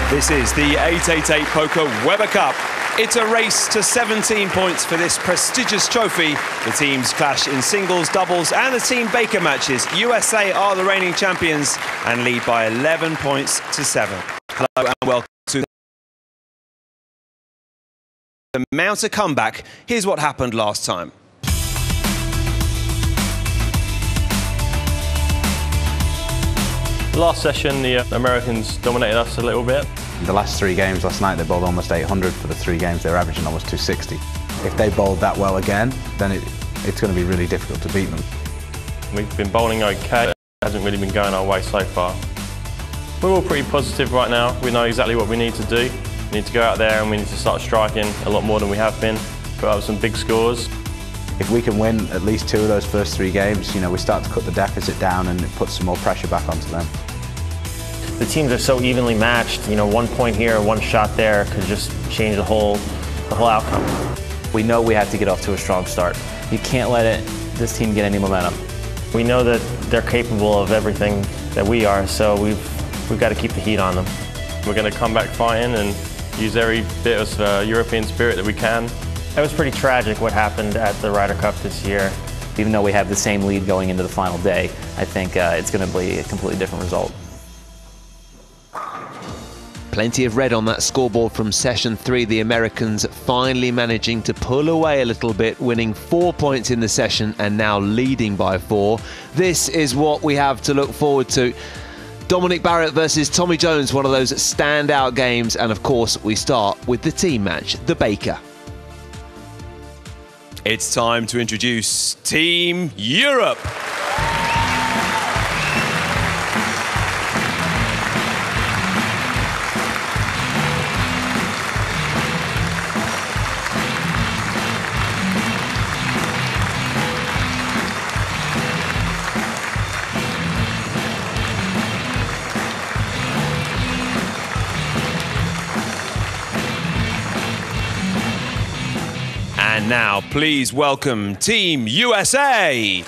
This is the 888 Poker Weber Cup. It's a race to 17 points for this prestigious trophy. The teams clash in singles, doubles and the Team Baker matches. USA are the reigning champions and lead by 11 points to 7. Hello and welcome to the mount a comeback. Here's what happened last time. Last session, the Americans dominated us a little bit. The last 3 games last night, they bowled almost 800. For the 3 games, they were averaging almost 260. If they bowled that well again, then it's going to be really difficult to beat them. We've been bowling okay. It hasn't really been going our way so far. We're all pretty positive right now. We know exactly what we need to do. We need to go out there and we need to start striking a lot more than we have been. Put up some big scores. If we can win at least 2 of those first 3 games, you know, we start to cut the deficit down and it puts some more pressure back onto them. The teams are so evenly matched. You know, 1 point here, 1 shot there could just change the whole outcome. We know we have to get off to a strong start. You can't let this team get any momentum. We know that they're capable of everything that we are, so we've got to keep the heat on them. We're going to come back fighting and use every bit of European spirit that we can. It was pretty tragic what happened at the Ryder Cup this year. Even though we have the same lead going into the final day, I think it's going to be a completely different result. Plenty of red on that scoreboard from session 3. The Americans finally managing to pull away a little bit, winning 4 points in the session and now leading by 4. This is what we have to look forward to. Dominic Barrett versus Tommy Jones, one of those standout games. And of course, we start with the team match, the Baker. It's time to introduce Team Europe. And now, please welcome Team USA.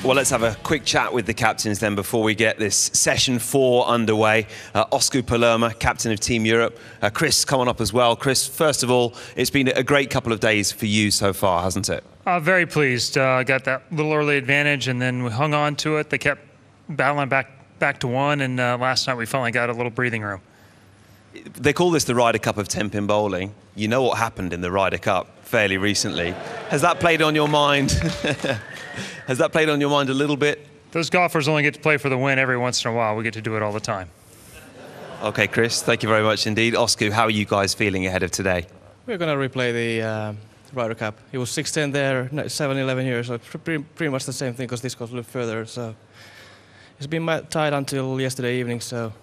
Well, let's have a quick chat with the captains then before we get this session 4 underway. Osku Palermaa, captain of Team Europe. Chris, come on up as well. Chris, first of all, it's been a great couple of days for you so far, hasn't it? Very pleased. Got that little early advantage and then we hung on to it. They kept battling back to 1 and last night we finally got a little breathing room. They call this the Ryder Cup of 10-pin bowling. You know what happened in the Ryder Cup fairly recently. Has that played on your mind? Has that played on your mind a little bit? Those golfers only get to play for the win every once in a while. We get to do it all the time. Okay, Chris, thank you very much indeed. Osku, how are you guys feeling ahead of today? We're going to replay the Ryder Cup. It was 6-10 there, 7-11 here, so pretty much the same thing because this goes a little further. So it's been tight until yesterday evening, so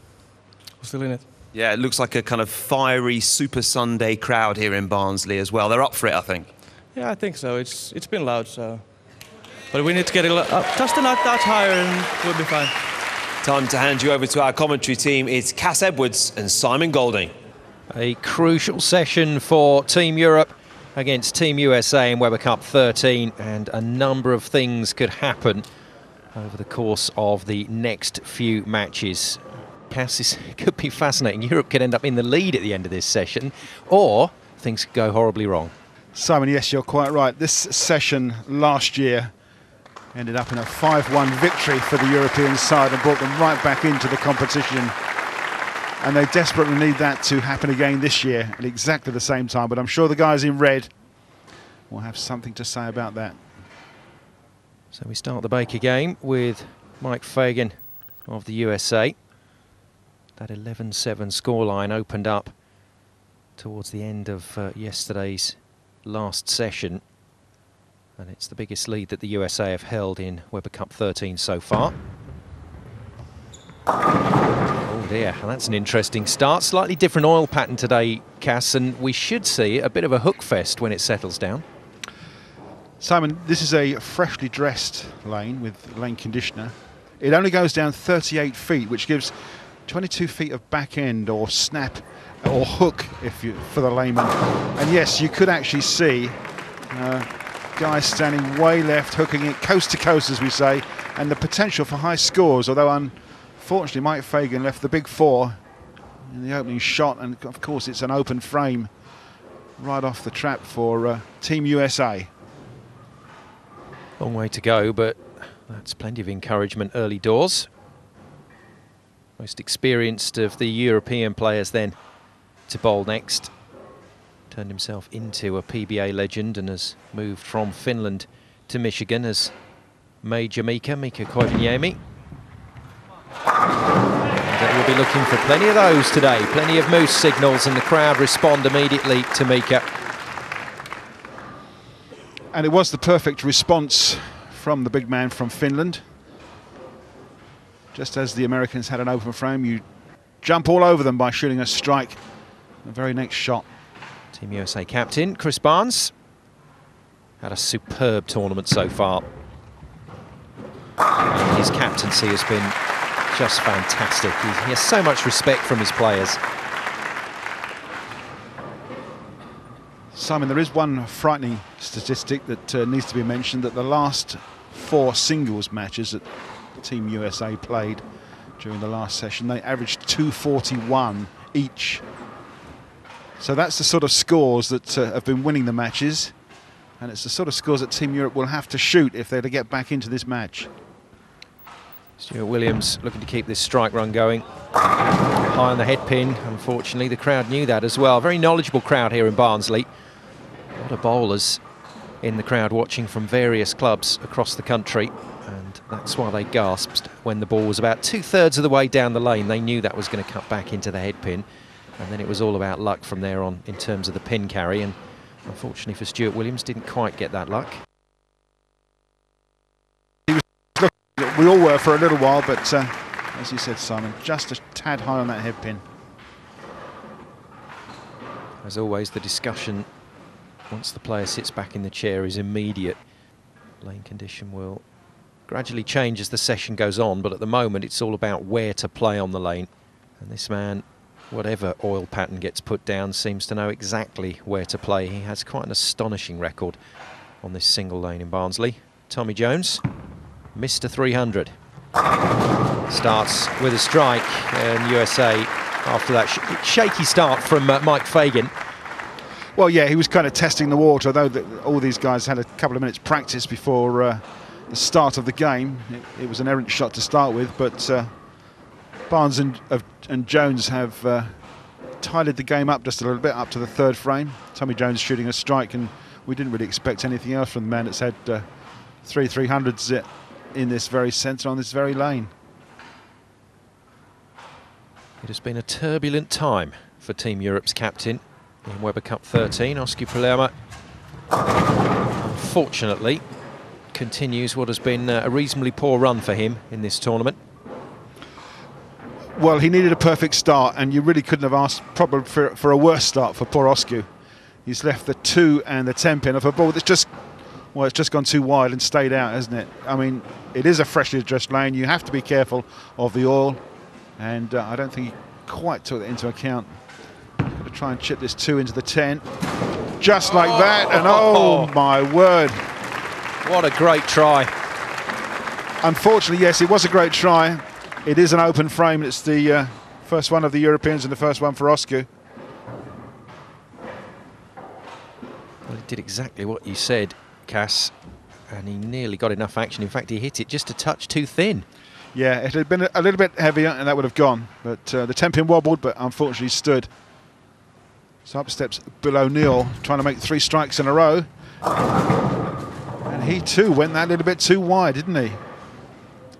we're still in it. Yeah, it looks like a kind of fiery Super Sunday crowd here in Barnsley as well. They're up for it, I think. Yeah, I think so. It's been loud, so. But we need to get it up just a notch higher and we'll be fine. Time to hand you over to our commentary team. It's Cass Edwards and Simon Golding. A crucial session for Team Europe against Team USA in Weber Cup 13, and a number of things could happen over the course of the next few matches. Cass, this could be fascinating. Europe could end up in the lead at the end of this session, or things could go horribly wrong. Simon, yes, you're quite right. This session last year ended up in a 5-1 victory for the European side and brought them right back into the competition. And they desperately need that to happen again this year at exactly the same time. But I'm sure the guys in red will have something to say about that. So we start the Baker game with Mike Fagan of the USA. That 11-7 scoreline opened up towards the end of yesterday's last session. And it's the biggest lead that the USA have held in Weber Cup 13 so far. Oh, dear, and that's an interesting start. Slightly different oil pattern today, Cass, and we should see a bit of a hook fest when it settles down. Simon, this is a freshly dressed lane with lane conditioner. It only goes down 38 feet, which gives 22 feet of back end or snap or hook for the layman. And yes, you could actually see guys standing way left, hooking it coast to coast, as we say, and the potential for high scores, although unfortunately Mike Fagan left the big four in the opening shot, and of course it's an open frame right off the trap for Team USA. Long way to go, but that's plenty of encouragement early doors. Most experienced of the European players then to bowl next. Turned himself into a PBA legend and has moved from Finland to Michigan as Major Mika Koivuniemi. And we'll be looking for plenty of those today, plenty of moose signals, and the crowd respond immediately to Mika. And it was the perfect response from the big man from Finland. Just as the Americans had an open frame, you jump all over them by shooting a strike. The very next shot. Team USA captain Chris Barnes had a superb tournament so far. And his captaincy has been just fantastic. He has so much respect from his players. Simon, there is one frightening statistic that needs to be mentioned, that the last 4 singles matches that Team USA played during the last session, they averaged 241 each. So that's the sort of scores that have been winning the matches, and it's the sort of scores that Team Europe will have to shoot if they're to get back into this match. Stuart Williams looking to keep this strike run going. High on the head pin, unfortunately. The crowd knew that as well. Very knowledgeable crowd here in Barnsley. A lot of bowlers in the crowd watching from various clubs across the country, and that's why they gasped when the ball was about 2/3 of the way down the lane. They knew that was going to cut back into the head pin, and then it was all about luck from there on in terms of the pin carry, and unfortunately for Stuart Williams, didn't quite get that luck. We all were for a little while, but as you said, Simon, just a tad high on that head pin. As always, the discussion once the player sits back in the chair is immediate. Lane condition will gradually change as the session goes on, but at the moment it's all about where to play on the lane. And this man, whatever oil pattern gets put down, seems to know exactly where to play. He has quite an astonishing record on this single lane in Barnsley. Tommy Jones, Mr. 300. Starts with a strike, and USA, after that shaky start from Mike Fagan. Well, yeah, he was kind of testing the water, although all these guys had a couple of minutes practice before the start of the game. It was an errant shot to start with, but Barnes and Jones have tidied the game up just a little bit up to the 3rd frame. Tommy Jones shooting a strike, and we didn't really expect anything else from the man that's had 3 300s in this very centre on this very lane. It has been a turbulent time for Team Europe's captain in Weber Cup 13, Osku Palermaa. Unfortunately, continues what has been a reasonably poor run for him in this tournament. Well, he needed a perfect start, and you really couldn't have asked probably for a worse start for poor Osku. He's left the 2 and the 10 pin off a ball that's just, well, it's just gone too wide and stayed out, hasn't it? I mean, it is a freshly dressed lane. You have to be careful of the oil, and I don't think he quite took that into account. Got to try and chip this 2 into the 10, just like that, and oh my word. What a great try. Unfortunately, yes, it was a great try. It is an open frame. It's the first one of the Europeans and the first one for Osku. Well, he did exactly what you said, Cass, and he nearly got enough action. In fact, he hit it just a touch too thin. Yeah, it had been a little bit heavier and that would have gone, but the 10 pin wobbled, but unfortunately stood. So up steps Bill O'Neill, trying to make 3 strikes in a row. And he too went that little bit too wide, didn't he?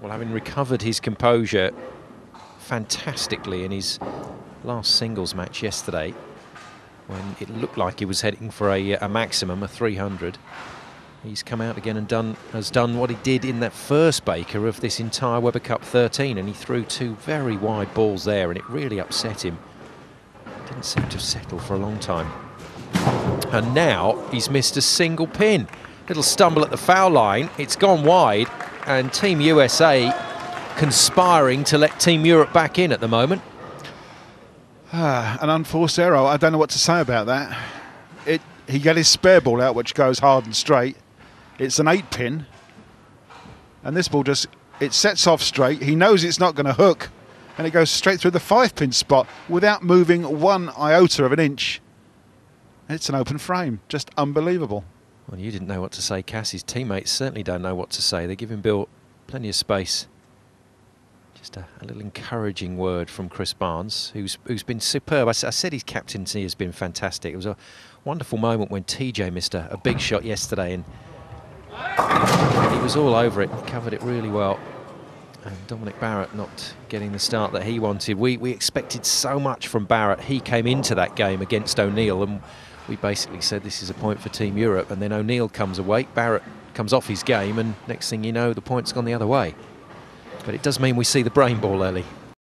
Well, having recovered his composure fantastically in his last singles match yesterday, when it looked like he was heading for a maximum, a 300, He's come out again and has done what he did in that first Baker of this entire Webber Cup 13, and he threw 2 very wide balls there, and it really upset him. Didn't seem to settle for a long time. And now he's missed a single pin. Little stumble at the foul line. It's gone wide, and Team USA conspiring to let Team Europe back in at the moment. An unforced error. I don't know what to say about that. He got his spare ball out, which goes hard and straight. It's an 8-pin, and this ball it sets off straight. He knows it's not going to hook, and it goes straight through the 5-pin spot without moving 1 iota of an inch. It's an open frame. Just unbelievable. Well, you didn't know what to say, Cass. His teammates certainly don't know what to say. They're giving Bill plenty of space. Just a little encouraging word from Chris Barnes, who's been superb. I said his captaincy has been fantastic. It was a wonderful moment when TJ missed a big shot yesterday, and he was all over it, covered it really well. And Dominic Barrett not getting the start that he wanted. We expected so much from Barrett. He came into that game against O'Neill, and we basically said this is a point for Team Europe, and then O'Neill comes away, Barrett comes off his game, and next thing you know, the point's gone the other way. But it does mean we see the brain ball early.